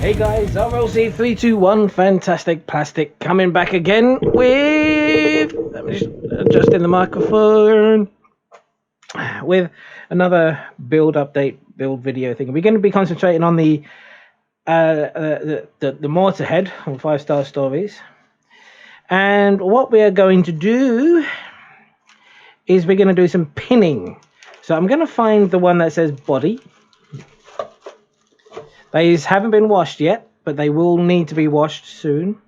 Hey guys, RLC321 Fantastic Plastic coming back again with, let me just adjust in the microphone, with another build update, build video thing. We're going to be concentrating on the mortar head on 5-star stories. And what we are going to do is we're going to do some pinning. So I'm going to find the one that says body. These haven't been washed yet, but they will need to be washed soon.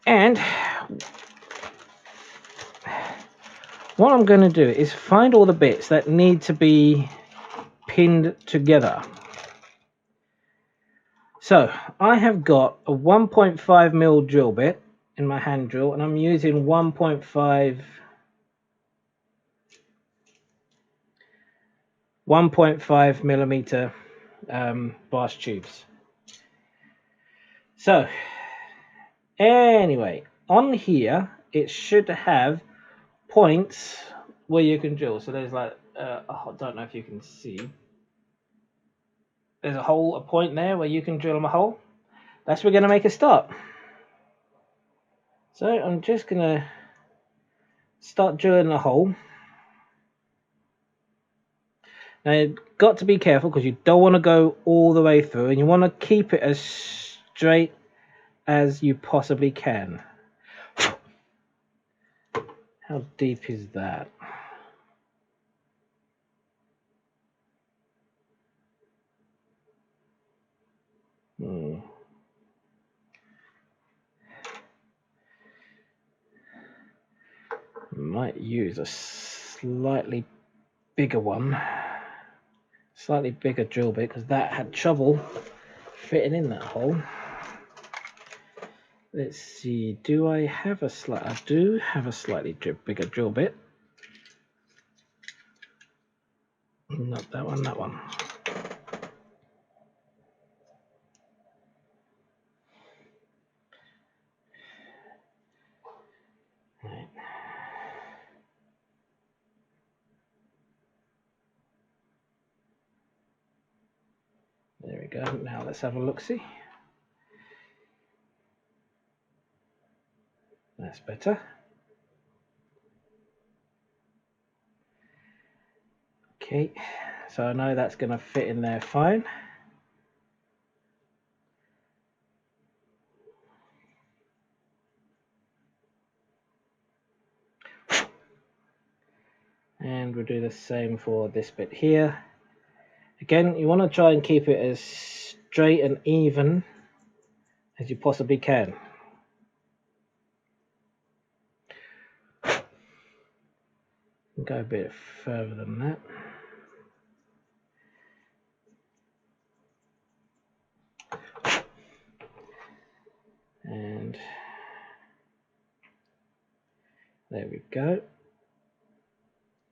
And what I'm going to do is find all the bits that need to be pinned together. So I have got a 1.5mm drill bit in my hand drill, and I'm using 1.5mm brass tubes. So anyway, on here it should have points where you can drill. So there's like I don't know if you can see, there's a point there where you can drill them a hole. That's where we're going to make a start. So I'm just going to start drilling a hole. Now you've got to be careful because you don't want to go all the way through, and you want to keep it as straight as you possibly can. How deep is that? Might use a slightly bigger one, slightly bigger drill bit, because that had trouble fitting in that hole. Let's see, do I have a I do have a slightly bigger drill bit. Not that one, that one. Right. There we go. Now let's have a look-see. That's better. Okay, so I know that's going to fit in there fine. And we'll do the same for this bit here. Again, you want to try and keep it as straight and even as you possibly can. Go a bit further than that. And there we go.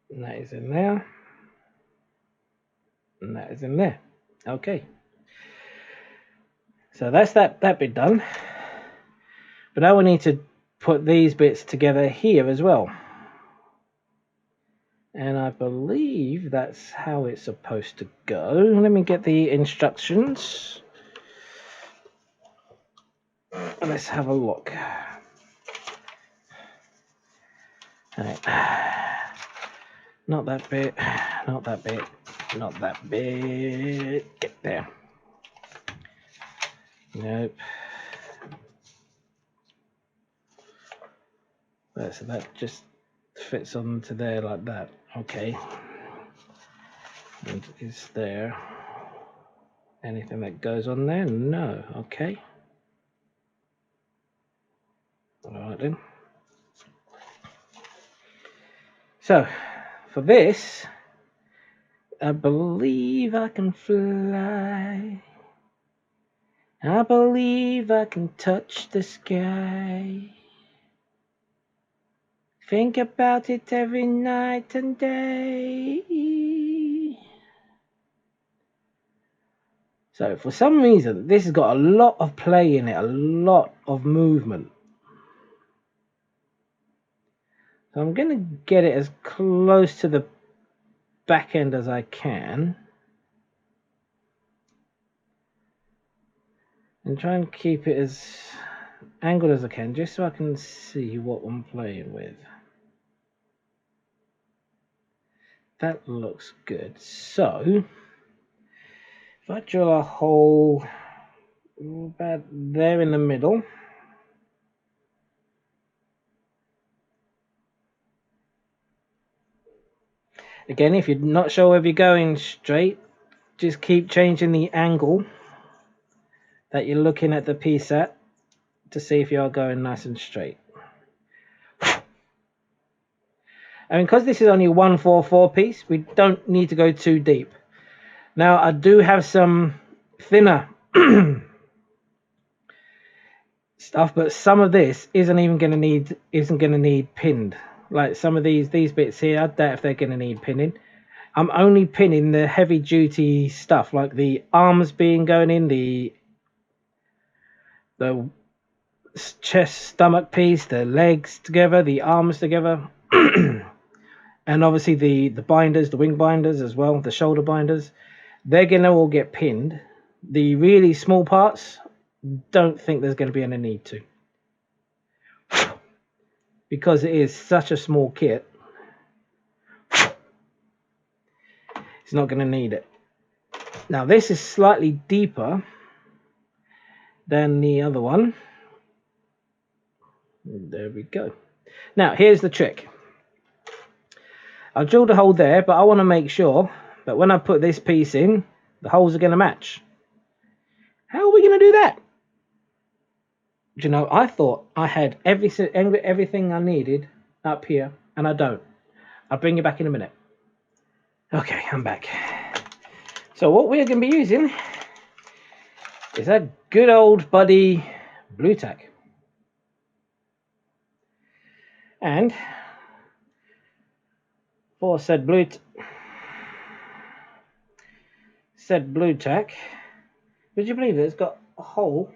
And that is in there. And that is in there. Okay. So that's that bit done. But now we need to put these bits together here as well. And I believe that's how it's supposed to go. Let me get the instructions. Let's have a look. Right. Not that bit, not that bit, not that bit. Get there. Nope. Right, so that just fits onto there like that. Okay. And is there anything that goes on there? No. Okay. Alright then. So, for this, I believe I can fly. I believe I can touch the sky. Think about it every night and day. So for some reason, this has got a lot of play in it, a lot of movement. So I'm going to get it as close to the back end as I can. And try and keep it as angled as I can, just so I can see what I'm playing with. That looks good. So if I drill a hole about there in the middle, again, if you're not sure whether you're going straight, just keep changing the angle that you're looking at the piece at to see if you are going nice and straight. And because this is only a 144 piece, we don't need to go too deep. Now I do have some thinner stuff, but some of this isn't going to need pinned. Like some of these bits here, I doubt if they're going to need pinning. I'm only pinning the heavy duty stuff, like the arms going in, the chest stomach piece, the legs together, the arms together. And obviously the binders, the wing binders as well, the shoulder binders, they're going to all get pinned. The really small parts, don't think there's going to be any need to, because it is such a small kit. It's not going to need it. Now this is slightly deeper than the other one. There we go. Now here's the trick. I've drilled a hole there, but I want to make sure that when I put this piece in, the holes are going to match. How are we going to do that? Do you know, I thought I had everything I needed up here, and I don't. I'll bring you back in a minute. Okay, I'm back. So what we're going to be using is a good old buddy blue tack. And for said blue tack, would you believe it? It's got a hole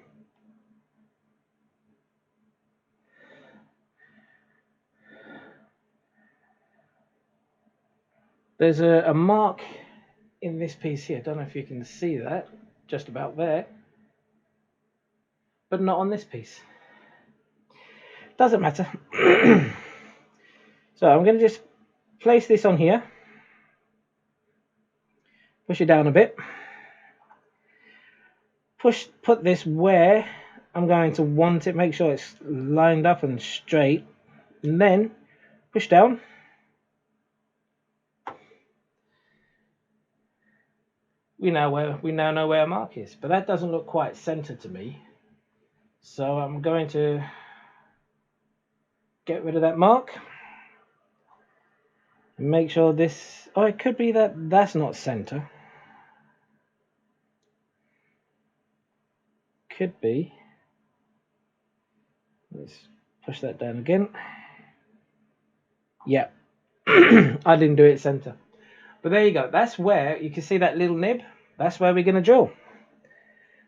there's a mark in this piece here. I don't know if you can see that, just about there, but not on this piece. Doesn't matter. So I'm going to just place this on here, push it down a bit, put this where I'm going to want it, make sure it's lined up and straight, and then push down. We now know where our mark is, but that doesn't look quite centered to me, so I'm going to get rid of that mark and make sure this, oh, it could be that's not center, could be. Let's push that down again. Yeah. I didn't do it center, but there you go. That's where you can see that little nib. That's where we're going to drill.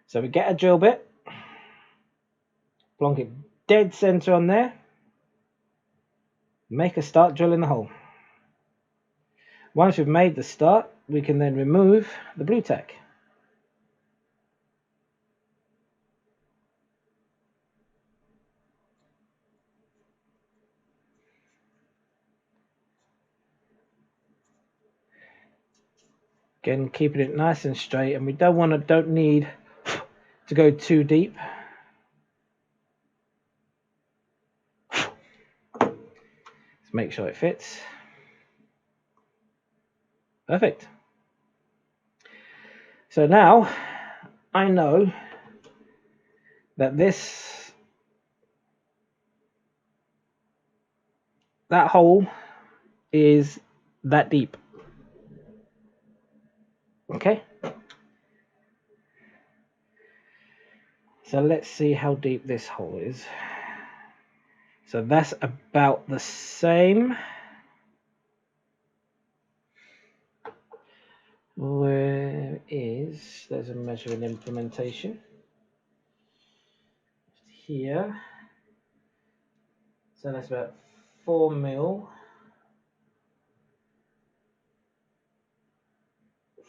So we get a drill bit, plonk it dead center on there, make a start drilling the hole. Once we've made the start, we can then remove the blue tack. Again, keeping it nice and straight, and we don't need to go too deep. Let's make sure it fits. Perfect. So now I know that that hole is that deep. Okay. So let's see how deep this hole is. So that's about the same. There's a measuring implementation here. So that's about 4 mil.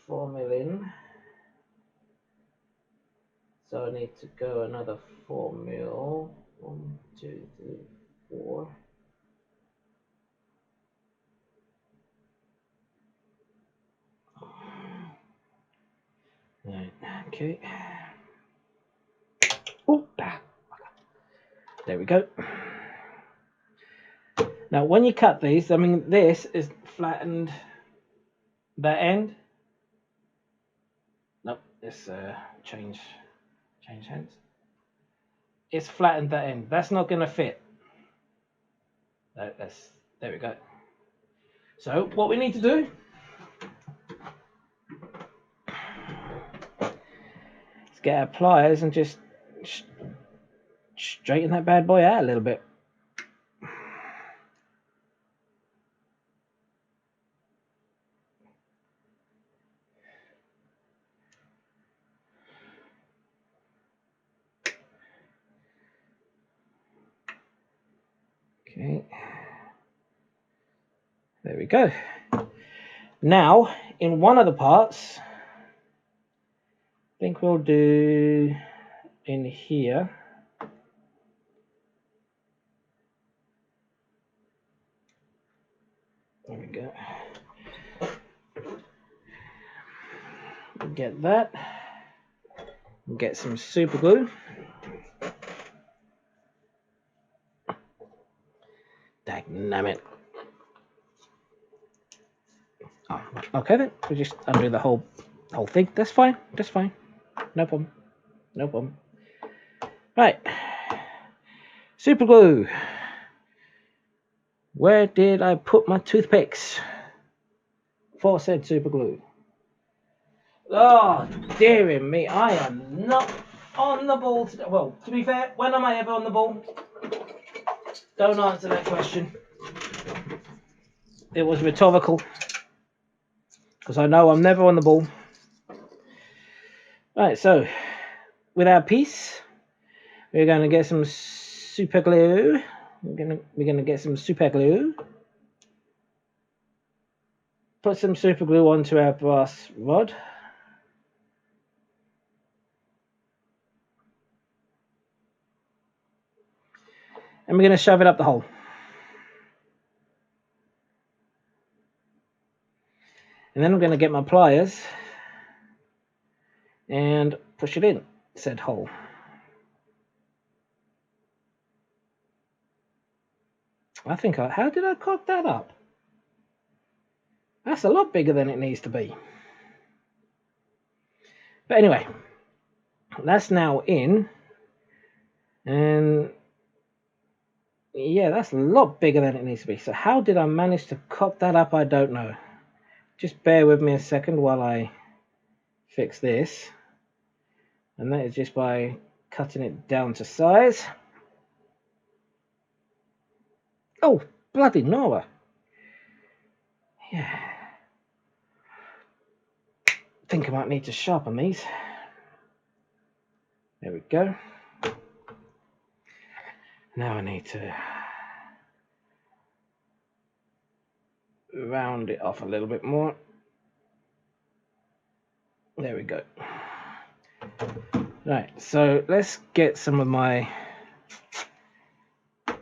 4 mil in. So I need to go another 4 mil. 1, 2, 3, 4. Right, okay. Oh, there we go. Now, when you cut these, I mean, this is flattened that end. Nope, it's change hands. It's flattened that end. That's not going to fit. There we go. So what we need to do is get our pliers and just straighten that bad boy out a little bit. Okay. There we go. Now, in one of the parts, I think we'll do in here. There we go. Get that. Get some super glue. Dagnammit. Oh, okay then. We just undo the whole thing. That's fine. That's fine. No problem. No problem. Right. Super glue. Where did I put my toothpicks? For said super glue. Oh, dearie me, I am not on the ball today. Well, to be fair, when am I ever on the ball? Don't answer that question. It was rhetorical. Because I know I'm never on the ball. Right, so with our piece, we're going to get some super glue. We're gonna get some super glue. Put some super glue onto our brass rod. And we're going to shove it up the hole. And then I'm going to get my pliers and push it in said hole. How did I cock that up? That's a lot bigger than it needs to be. But anyway, that's now in. And yeah, that's a lot bigger than it needs to be. So how did I manage to cock that up? I don't know. Just bear with me a second while I fix this. And that is just by cutting it down to size. Oh, bloody Nora. Yeah. I think I might need to sharpen these. There we go. Now I need to round it off a little bit more. There we go. Right, so let's get some of my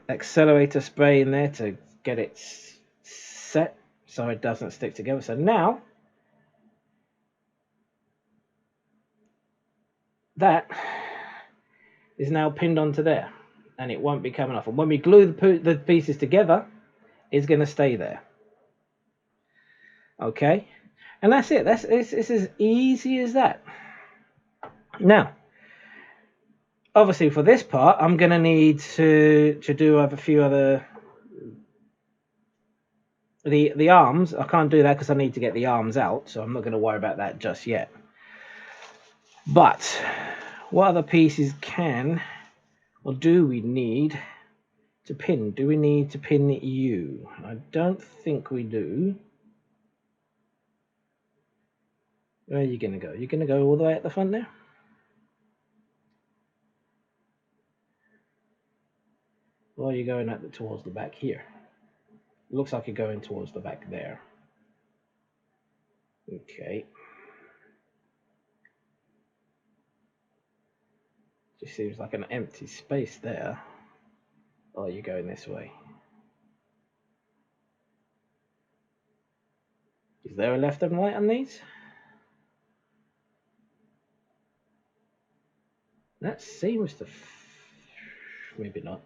accelerator spray in there to get it set so it doesn't stick together. So now that is now pinned onto there and it won't be coming off. And when we glue the pieces together, it's going to stay there. Okay, and that's it. It's as easy as that. Now, obviously for this part, I'm going to need to do a few other... The arms, I can't do that because I need to get the arms out, so I'm not going to worry about that just yet. But what other pieces can or do we need to pin? Do we need to pin you? I don't think we do. Where are you going to go? You're going to go all the way at the front there? Or are you going towards the back here? Looks like you're going towards the back there. Okay. It seems like an empty space there. Oh, you're going this way. Is there a left and right on these? That seems to... maybe not.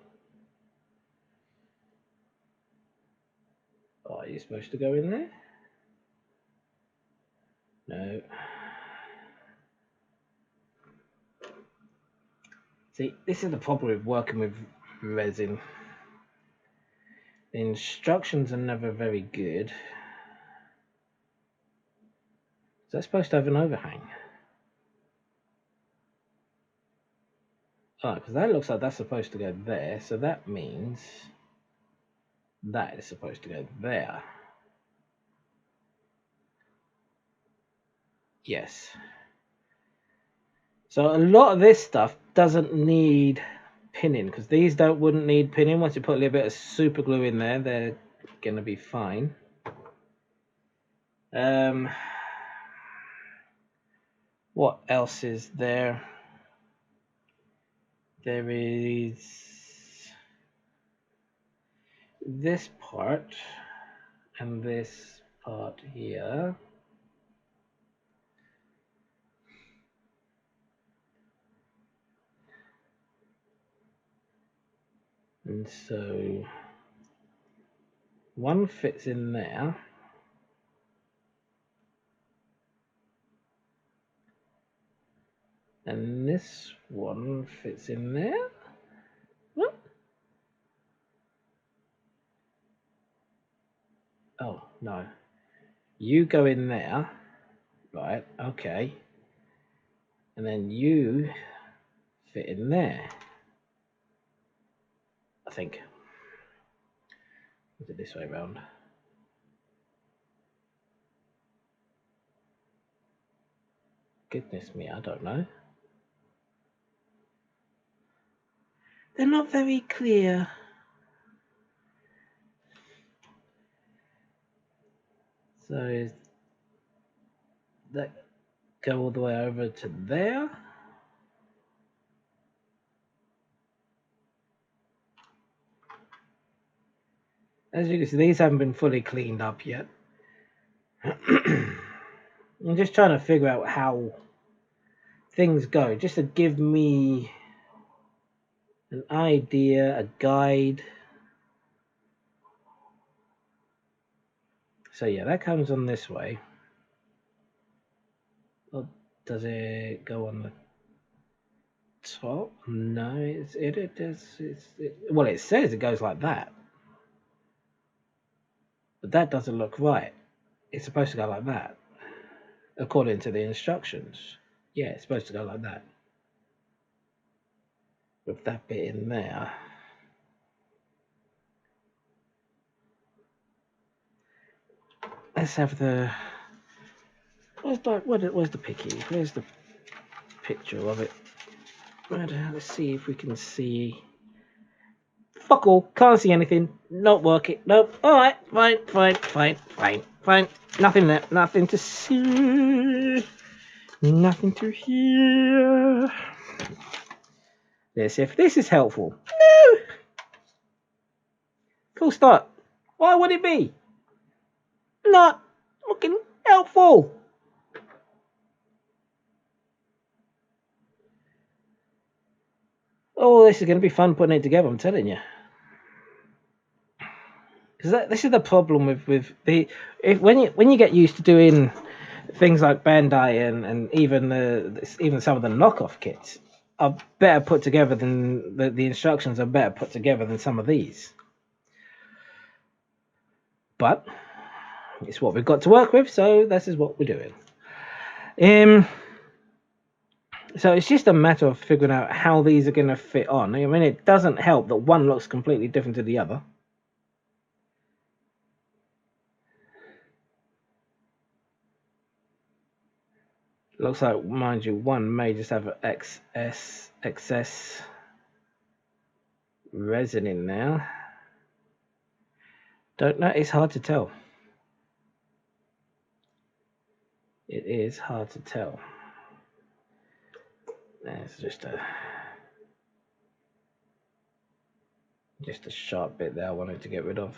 Oh, are you supposed to go in there? No. See, this is the problem with working with resin. The instructions are never very good. Is that supposed to have an overhang? Oh, because that looks like that's supposed to go there, so that means that is supposed to go there. Yes. So a lot of this stuff doesn't need pinning, because these wouldn't need pinning. Once you put a little bit of super glue in there, they're going to be fine. What else is there? There is this part and this part here. And so one fits in there. And this one fits in there. What? Oh, no. You go in there. Right, okay. And then you fit in there. I think. Is it this way around? Goodness me, I don't know. They're not very clear. So does that go all the way over to there? As you can see, these haven't been fully cleaned up yet. I'm just trying to figure out how things go, just to give me an idea, a guide. So yeah, that comes on this way. Or does it go on the top? No, well, it says it goes like that, but that doesn't look right. It's supposed to go like that, according to the instructions. Yeah, it's supposed to go like that, with that bit in there. Let's have the... where's the picky? Where's the picture of it? Let's see if we can see. Fuck all, can't see anything. Not working. Nope. Alright, fine. Nothing there, nothing to see. Nothing to hear. Let's see if this is helpful. No! Cool start. Why would it be? Not looking helpful. Oh, this is going to be fun putting it together, I'm telling you. Because this is the problem with when you get used to doing things like Bandai and even some of the knockoff kits are better put together than the instructions are better put together than some of these. But it's what we've got to work with, so this is what we're doing. So it's just a matter of figuring out how these are going to fit on. I mean, it doesn't help that one looks completely different to the other. Looks like, mind you, one may just have excess resin in there. Don't know, it's hard to tell. It is hard to tell. There's just a Just a sharp bit there I wanted to get rid of.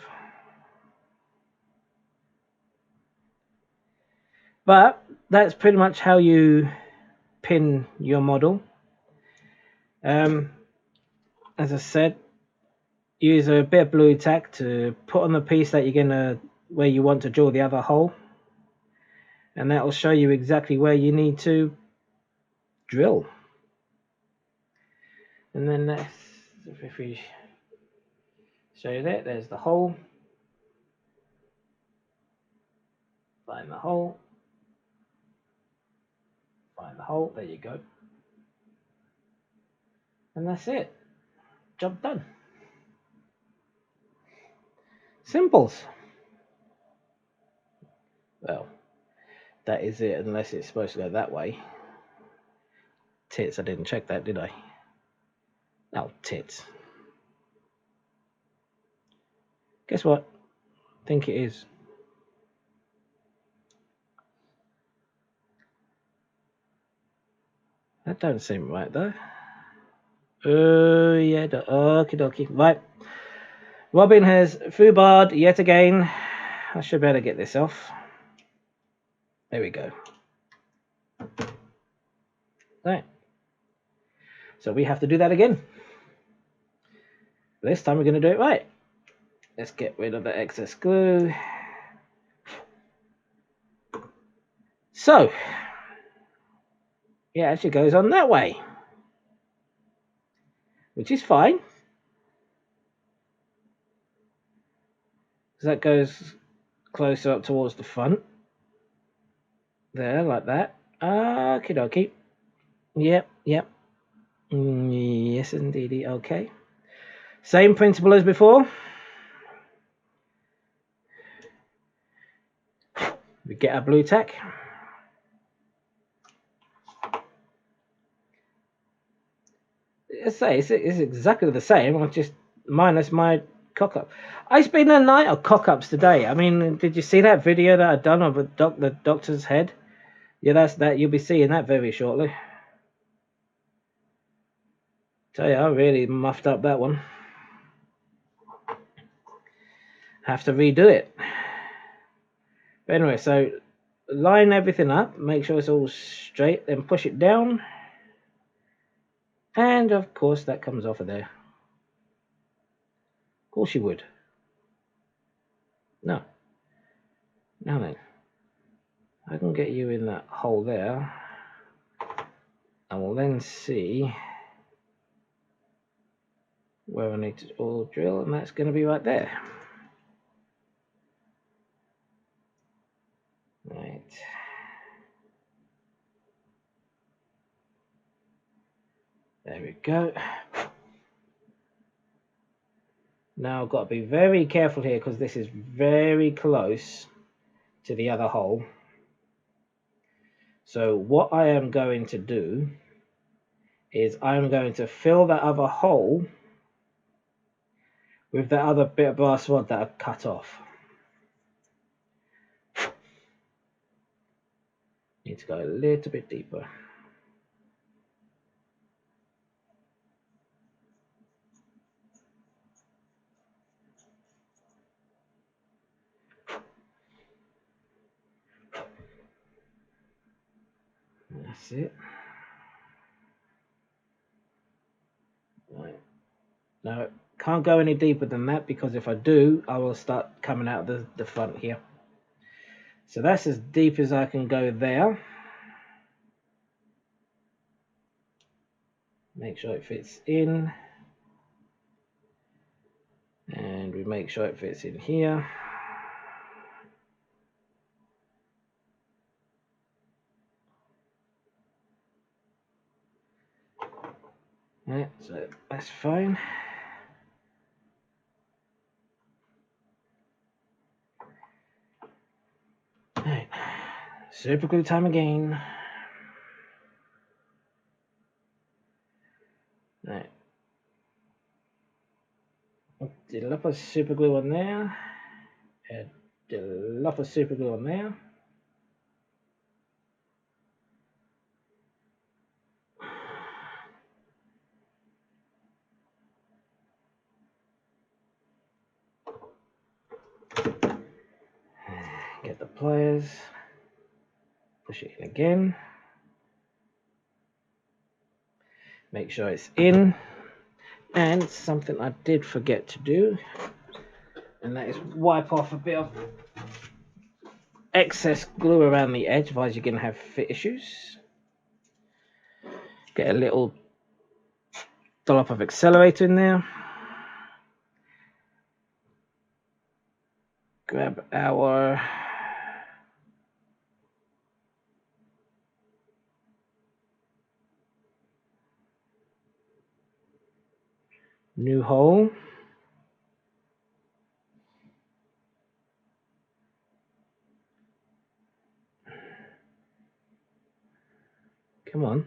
But that's pretty much how you pin your model. As I said, use a bit of blue tack to put on the piece that you're gonna, where you want to drill the other hole, and that will show you exactly where you need to drill. And then that's, if we show you that, there's the hole. Find the hole. Find the hole. There you go. And that's it. Job done. Simples. Well, that is it, unless it's supposed to go that way. Tits, I didn't check that, did I? Oh, tits. Guess what? I think it is. That don't seem right though. Yeah, okie dokie. Right. Robin has foobarred yet again. I should better get this off. There we go. Right. So we have to do that again. This time we're going to do it right. Let's get rid of the excess glue. So, it actually goes on that way, which is fine. So that goes closer up towards the front. There, like that. Okie dokie. Yep. Yes, indeedy. Okay. Same principle as before. We get our blue tack. It's exactly the same. I'm just minus my cock up. It's been a night of cock ups today. I mean, did you see that video that I've done of the doctor's head? Yeah, that's that. You'll be seeing that very shortly. Tell you, I really muffed up that one. Have to redo it. But anyway, so line everything up, make sure it's all straight, then push it down. And of course that comes off of there. Of course you would. No. Now then, I can get you in that hole there. I will then see where I need to all drill, and that's going to be right there. Right. There we go. Now I've got to be very careful here because this is very close to the other hole. So what I am going to do is I'm going to fill that other hole with that other bit of brass rod that I've cut off. Need to go a little bit deeper. That's it. Right. Now, can't go any deeper than that because if I do, I will start coming out the front here. So that's as deep as I can go there. Make sure it fits in. And we make sure it fits in here. Yeah, so that's fine. Right. Super glue time again. Right. Did a lot of super glue on there. Did a lot of super glue on there. Get the pliers, push it in again, make sure it's in, and something I did forget to do, and that is wipe off a bit of excess glue around the edge, otherwise you're going to have fit issues. Get a little dollop of accelerator in there. Grab our new hole. Come on.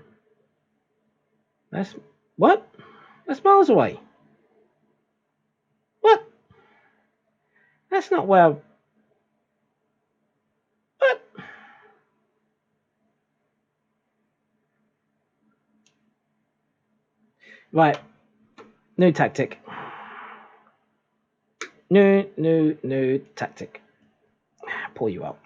That's what? That's miles away. What? That's not where. What? Right. New tactic. New tactic. Pull you out.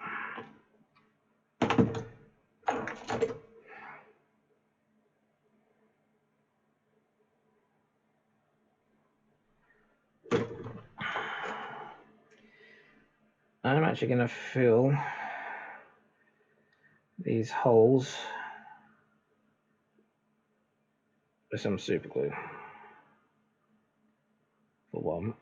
I'm actually going to fill these holes with some super glue for one.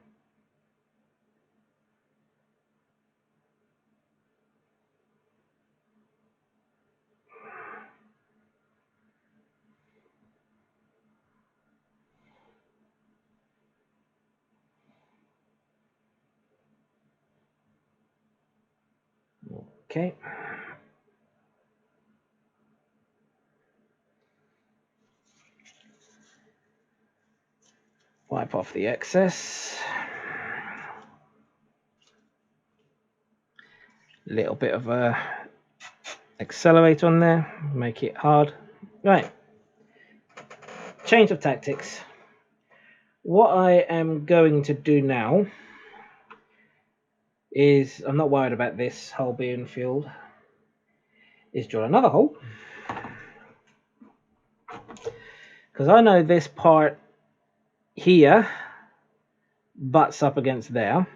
Okay. Wipe off the excess. Little bit of a accelerate on there, make it hard. Right. Change of tactics. What I am going to do now is, I'm not worried about this hole being filled, is drill another hole. Because I know this part here butts up against there.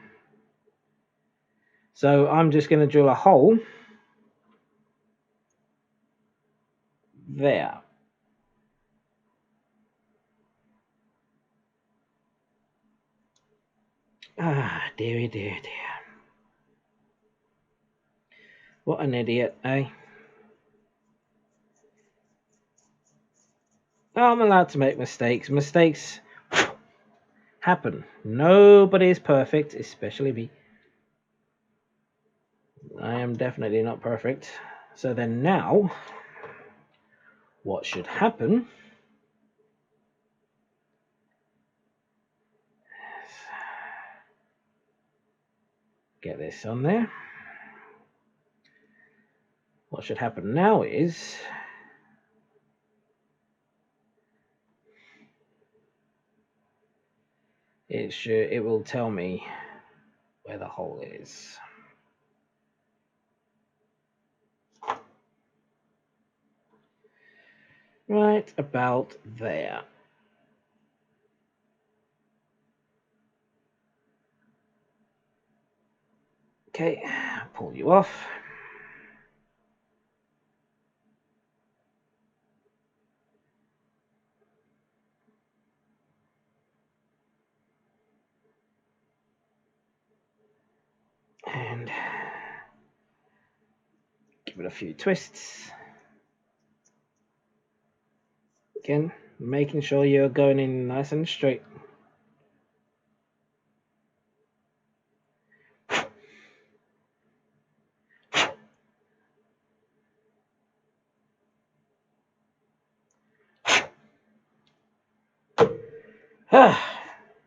So I'm just going to drill a hole there. Ah, dearie, dear, dear. What an idiot, eh? I'm allowed to make mistakes. Mistakes happen. Nobody is perfect, especially me. I am definitely not perfect. So then now, what should happen is get this on there. What should happen now is it will tell me where the hole is. Right about there. Okay, pull you off. And give it a few twists. Again, making sure you're going in nice and straight.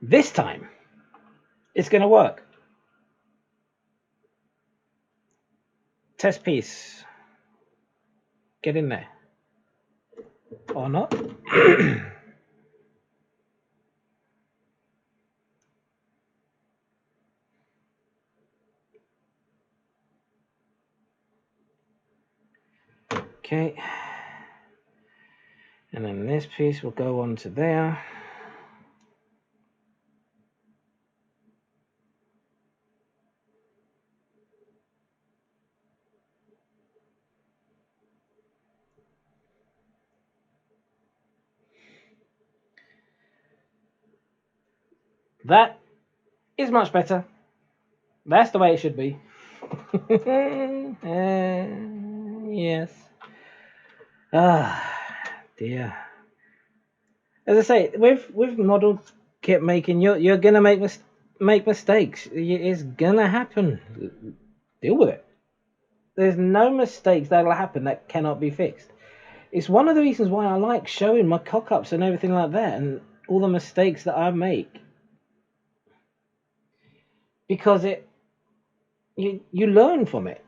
This time, it's going to work. Test piece. Get in there. Or not. Okay. And then this piece will go onto there. That is much better. That's the way it should be. Yes. Ah, dear. As I say, with model kit making, you're gonna make mistakes. It's gonna happen. Deal with it. There's no mistakes that'll happen that cannot be fixed. It's one of the reasons why I like showing my cock-ups and everything like that, and all the mistakes that I make, because you learn from it.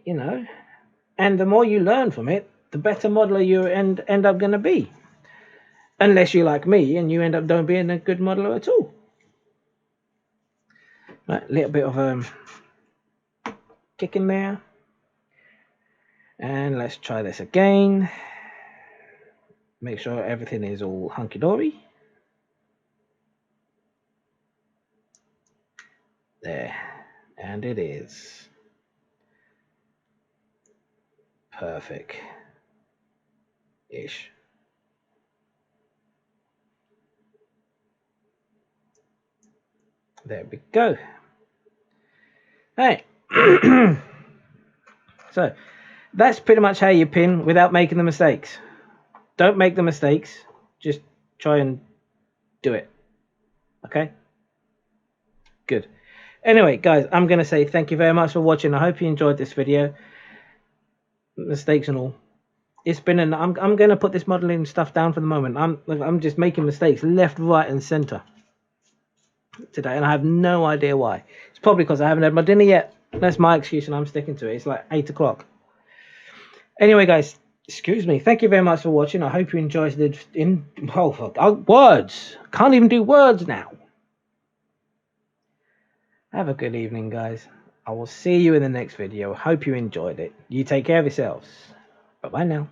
You know, and the more you learn from it, the better modeler you end up going to be. Unless you're like me and you end up don't being a good modeler at all. Right, a little bit of kick in there. And let's try this again. Make sure everything is all hunky-dory. There. And it is. Perfect-ish. There we go. Hey. So that's pretty much how you pin without making the mistakes. Don't make the mistakes. Just try and do it. Okay? Good. Anyway, guys, I'm going to say thank you very much for watching. I hope you enjoyed this video. Mistakes and all. It's been I'm going to put this modeling stuff down for the moment. I'm just making mistakes left, right, and center today, and I have no idea why. It's probably because I haven't had my dinner yet. That's my excuse, and I'm sticking to it. It's like 8 o'clock. Anyway, guys, excuse me. Thank you very much for watching. I hope you enjoyed it. Words. Can't even do words now. Have a good evening, guys. I will see you in the next video. Hope you enjoyed it. You take care of yourselves. Bye-bye now.